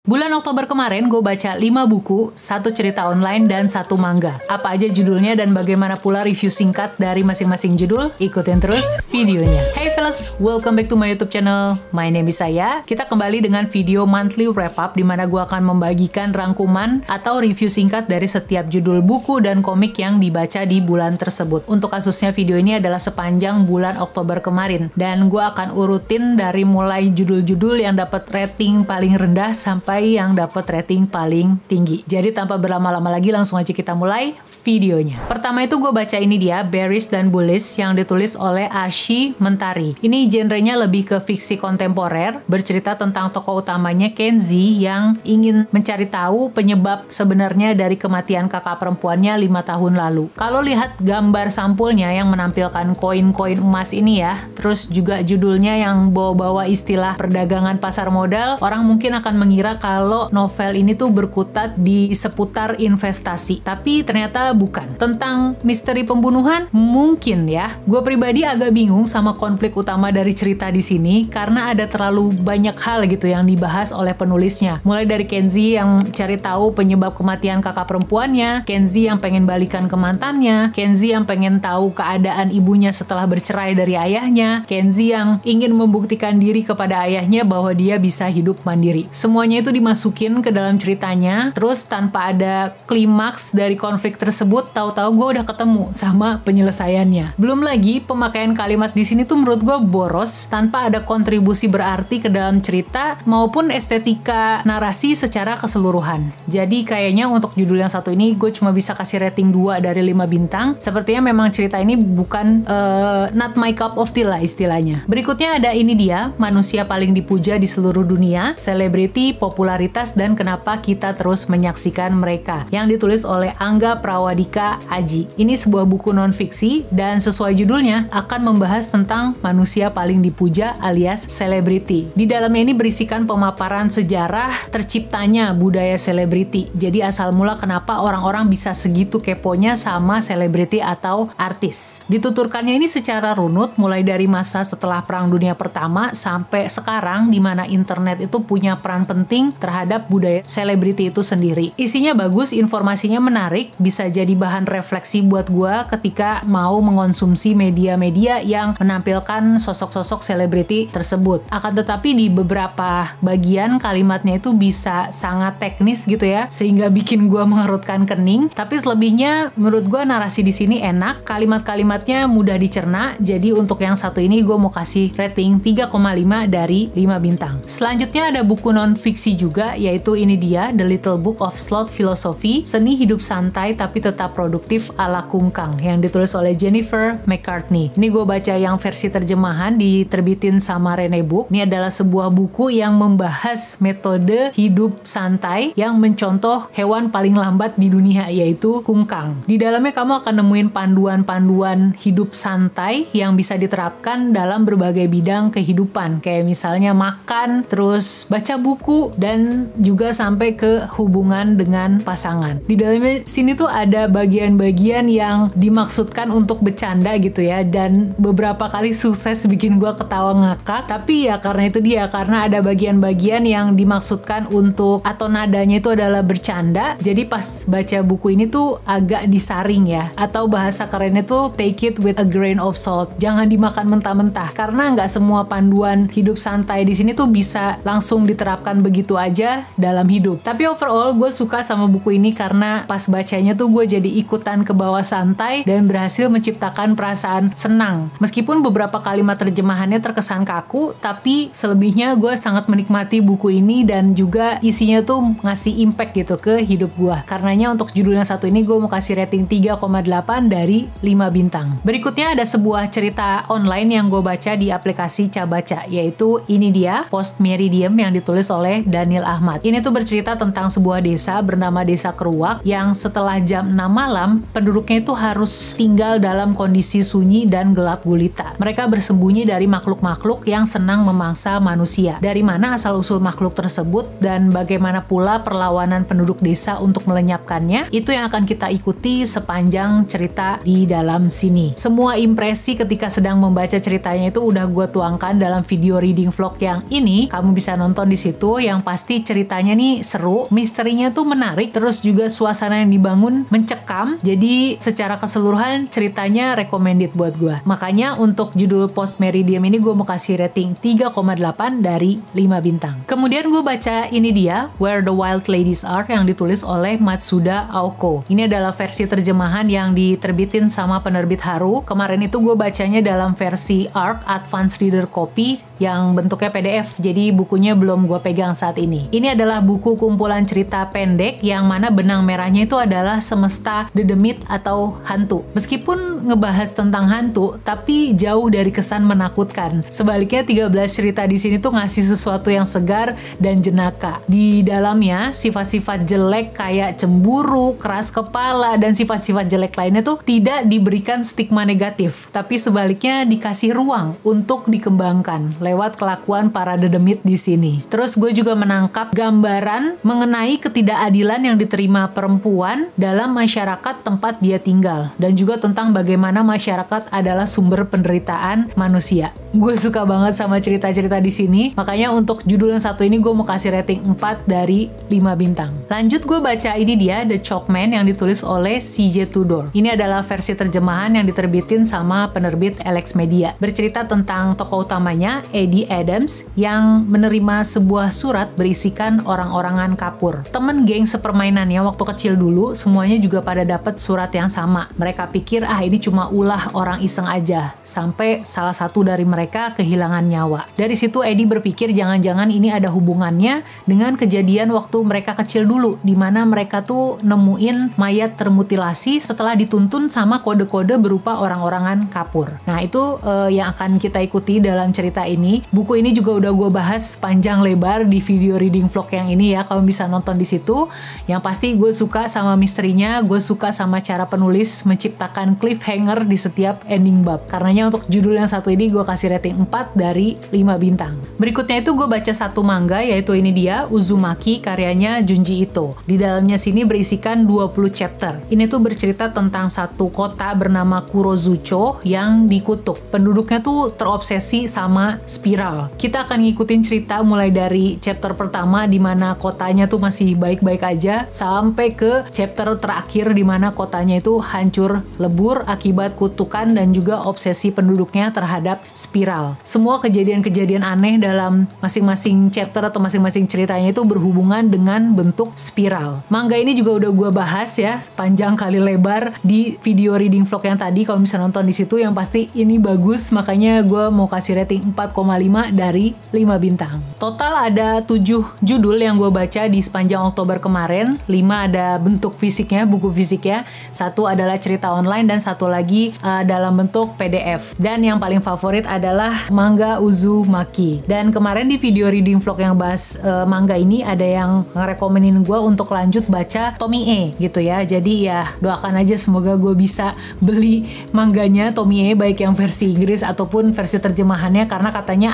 Bulan Oktober kemarin gue baca 5 buku, 1 cerita online, dan 1 manga. Apa aja judulnya dan bagaimana pula review singkat dari masing-masing judul? Ikutin terus videonya. Hey fellas, welcome back to my YouTube channel. My name is Saya. Kita kembali dengan video monthly wrap up di mana gue akan membagikan rangkuman atau review singkat dari setiap judul buku dan komik yang dibaca di bulan tersebut. Untuk kasusnya video ini adalah sepanjang bulan Oktober kemarin, dan gue akan urutin dari mulai judul-judul yang dapat rating paling rendah sampai yang dapat rating paling tinggi. Jadi tanpa berlama-lama lagi langsung aja kita mulai videonya. Pertama itu gue baca ini dia, Berries dan Bullies yang ditulis oleh Arsy Mentari. Ini genrenya lebih ke fiksi kontemporer, bercerita tentang tokoh utamanya Kenzi yang ingin mencari tahu penyebab sebenarnya dari kematian kakak perempuannya 5 tahun lalu. Kalau lihat gambar sampulnya yang menampilkan koin-koin emas ini ya, terus juga judulnya yang bawa-bawa istilah perdagangan pasar modal, orang mungkin akan mengira kalau novel ini tuh berkutat di seputar investasi. Tapi ternyata bukan. Tentang misteri pembunuhan? Mungkin ya. Gue pribadi agak bingung sama konflik utama dari cerita di sini karena ada terlalu banyak hal gitu yang dibahas oleh penulisnya. Mulai dari Kenzi yang cari tahu penyebab kematian kakak perempuannya, Kenzi yang pengen balikan ke mantannya, Kenzi yang pengen tahu keadaan ibunya setelah bercerai dari ayahnya, Kenzi yang ingin membuktikan diri kepada ayahnya bahwa dia bisa hidup mandiri. Semuanya itu dimasukin ke dalam ceritanya, terus tanpa ada klimaks dari konflik tersebut, tahu-tahu gue udah ketemu sama penyelesaiannya. Belum lagi pemakaian kalimat di sini tuh menurut gue boros, tanpa ada kontribusi berarti ke dalam cerita maupun estetika narasi secara keseluruhan. Jadi kayaknya untuk judul yang satu ini gue cuma bisa kasih rating 2 dari 5 bintang. Sepertinya memang cerita ini bukan not my cup of tea lah istilahnya. Berikutnya ada ini dia, manusia paling dipuja di seluruh dunia, selebriti, popularitas, dan kenapa kita terus menyaksikan mereka, yang ditulis oleh Angga Prawadika Aji. Ini sebuah buku non-fiksi dan sesuai judulnya akan membahas tentang manusia paling dipuja alias selebriti. Di dalamnya ini berisikan pemaparan sejarah terciptanya budaya selebriti. Jadi asal mula kenapa orang-orang bisa segitu keponya sama selebriti atau artis. Dituturkannya ini secara runut mulai dari masa setelah Perang Dunia Pertama sampai sekarang di mana internet itu punya peran penting terhadap budaya selebriti itu sendiri. Isinya bagus, informasinya menarik, bisa jadi bahan refleksi buat gua ketika mau mengonsumsi media-media yang menampilkan sosok-sosok selebriti tersebut. Akan tetapi di beberapa bagian kalimatnya itu bisa sangat teknis gitu ya, sehingga bikin gua mengerutkan kening. Tapi selebihnya menurut gua narasi di sini enak, kalimat-kalimatnya mudah dicerna. Jadi untuk yang satu ini gua mau kasih rating 3,5 dari 5 bintang. Selanjutnya ada buku non-fiksi juga, yaitu ini dia, The Little Book of Slot Philosophy, Seni Hidup Santai Tapi Tetap Produktif ala Kungkang, yang ditulis oleh Jennifer McCartney. Ini gue baca yang versi terjemahan diterbitin sama Rene Book. Ini adalah sebuah buku yang membahas metode hidup santai yang mencontoh hewan paling lambat di dunia, yaitu kungkang. Di dalamnya kamu akan nemuin panduan-panduan hidup santai yang bisa diterapkan dalam berbagai bidang kehidupan, kayak misalnya makan, terus baca buku, dan juga sampai ke hubungan dengan pasangan. Di dalamnya sini tuh ada bagian-bagian yang dimaksudkan untuk bercanda gitu ya, dan beberapa kali sukses bikin gue ketawa ngakak. Tapi ya karena itu dia, karena ada bagian-bagian yang dimaksudkan untuk, atau nadanya itu adalah bercanda, jadi pas baca buku ini tuh agak disaring ya, atau bahasa kerennya tuh take it with a grain of salt, jangan dimakan mentah-mentah, karena nggak semua panduan hidup santai di sini tuh bisa langsung diterapkan begitu aja dalam hidup. Tapi overall gue suka sama buku ini karena pas bacanya tuh gue jadi ikutan ke bawah santai dan berhasil menciptakan perasaan senang. Meskipun beberapa kalimat terjemahannya terkesan kaku, tapi selebihnya gue sangat menikmati buku ini dan juga isinya tuh ngasih impact gitu ke hidup gue. Karenanya untuk judulnya satu ini gue mau kasih rating 3,8 dari 5 bintang. Berikutnya ada sebuah cerita online yang gue baca di aplikasi Cabaca, yaitu ini dia, Post Meridium, yang ditulis oleh Daniel Ahmad. Ini tuh bercerita tentang sebuah desa bernama Desa Keruak yang setelah jam 6 malam penduduknya itu harus tinggal dalam kondisi sunyi dan gelap gulita. Mereka bersembunyi dari makhluk-makhluk yang senang memangsa manusia. Dari mana asal-usul makhluk tersebut dan bagaimana pula perlawanan penduduk desa untuk melenyapkannya, itu yang akan kita ikuti sepanjang cerita di dalam sini. Semua impresi ketika sedang membaca ceritanya itu udah gue tuangkan dalam video reading vlog yang ini. Kamu bisa nonton di situ. Yang pasti ceritanya nih seru, misterinya tuh menarik, terus juga suasana yang dibangun mencekam. Jadi secara keseluruhan ceritanya recommended buat gue. Makanya untuk judul Post Meridium ini gue mau kasih rating 3,8 dari 5 bintang. Kemudian gue baca ini dia, Where the Wild Ladies Are, yang ditulis oleh Matsuda Aoko. Ini adalah versi terjemahan yang diterbitin sama penerbit Haru. Kemarin itu gue bacanya dalam versi ARC Advanced Reader Copy yang bentuknya PDF, jadi bukunya belum gue pegang saat ini. Ini adalah buku kumpulan cerita pendek yang mana benang merahnya itu adalah semesta dedemit atau hantu. Meskipun ngebahas tentang hantu, tapi jauh dari kesan menakutkan. Sebaliknya 13 cerita di sini tuh ngasih sesuatu yang segar dan jenaka. Di dalamnya sifat-sifat jelek kayak cemburu, keras kepala, dan sifat-sifat jelek lainnya tuh tidak diberikan stigma negatif, tapi sebaliknya dikasih ruang untuk dikembangkan lewat kelakuan para dedemit di sini. Terus gue juga menangkap gambaran mengenai ketidakadilan yang diterima perempuan dalam masyarakat tempat dia tinggal, dan juga tentang bagaimana masyarakat adalah sumber penderitaan manusia. Gue suka banget sama cerita-cerita di sini, makanya untuk judul yang satu ini gue mau kasih rating 4 dari 5 bintang. Lanjut gue baca ini dia, The Chalkman, yang ditulis oleh CJ Tudor. Ini adalah versi terjemahan yang diterbitin sama penerbit Alex Media. Bercerita tentang tokoh utamanya, Eddie Adams, yang menerima sebuah surat berisikan orang-orangan kapur. Temen geng sepermainannya waktu kecil dulu, semuanya juga pada dapat surat yang sama. Mereka pikir, ini cuma ulah orang iseng aja. Sampai salah satu dari mereka kehilangan nyawa. Dari situ Eddie berpikir jangan-jangan ini ada hubungannya dengan kejadian waktu mereka kecil dulu, di mana mereka tuh nemuin mayat termutilasi setelah dituntun sama kode-kode berupa orang-orangan kapur. Nah, itu yang akan kita ikuti dalam cerita ini. Buku ini juga udah gue bahas panjang lebar di video reading vlog yang ini ya, kalau bisa nonton di situ. Yang pasti gue suka sama misterinya, gue suka sama cara penulis menciptakan cliffhanger di setiap ending bab. Karenanya untuk judul yang satu ini gue kasih rating 4 dari 5 bintang. Berikutnya itu gue baca satu manga, yaitu ini dia, Uzumaki, karyanya Junji Ito. Di dalamnya sini berisikan 20 chapter. Ini tuh bercerita tentang satu kota bernama Kurozucho yang dikutuk. Penduduknya tuh terobsesi sama spiral. Kita akan ngikutin cerita mulai dari chapter pertama di mana kotanya tuh masih baik-baik aja sampai ke chapter terakhir di mana kotanya itu hancur lebur akibat kutukan dan juga obsesi penduduknya terhadap spiral. Semua kejadian-kejadian aneh dalam masing-masing chapter atau masing-masing ceritanya itu berhubungan dengan bentuk spiral. Manga ini juga udah gue bahas ya panjang kali lebar di video reading vlog yang tadi, kalau bisa nonton di situ. Yang pasti ini bagus, makanya gue mau kasih rating 4,5 dari 5 bintang. Total ada 7 judul yang gue baca di sepanjang Oktober kemarin. 5 ada bentuk fisiknya, buku fisiknya. 1 adalah cerita online dan 1 lagi dalam bentuk PDF. Dan yang paling favorit adalah manga Uzumaki. Dan kemarin di video reading vlog yang bahas manga ini ada yang ngerekomenin gue untuk lanjut baca Tomie gitu ya. Jadi ya doakan aja semoga gue bisa beli mangganya Tomie, baik yang versi Inggris ataupun versi terjemahannya, karena katanya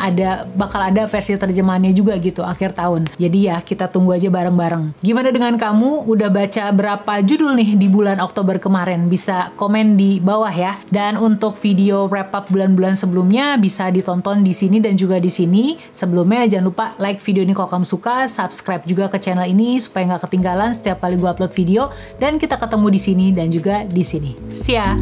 bakal ada versi terjemahannya juga gitu akhir tahun. Jadi ya kita tunggu aja bareng-bareng. Gimana dengan kamu? Udah baca berapa judul nih di bulan Oktober kemarin? Bisa komen di bawah ya. Dan untuk video wrap up bulan-bulan sebelumnya bisa ditonton di sini dan juga di sini. Sebelumnya jangan lupa like video ini kalau kamu suka, subscribe juga ke channel ini supaya nggak ketinggalan setiap kali gue upload video. Dan kita ketemu di sini dan juga di sini. See ya!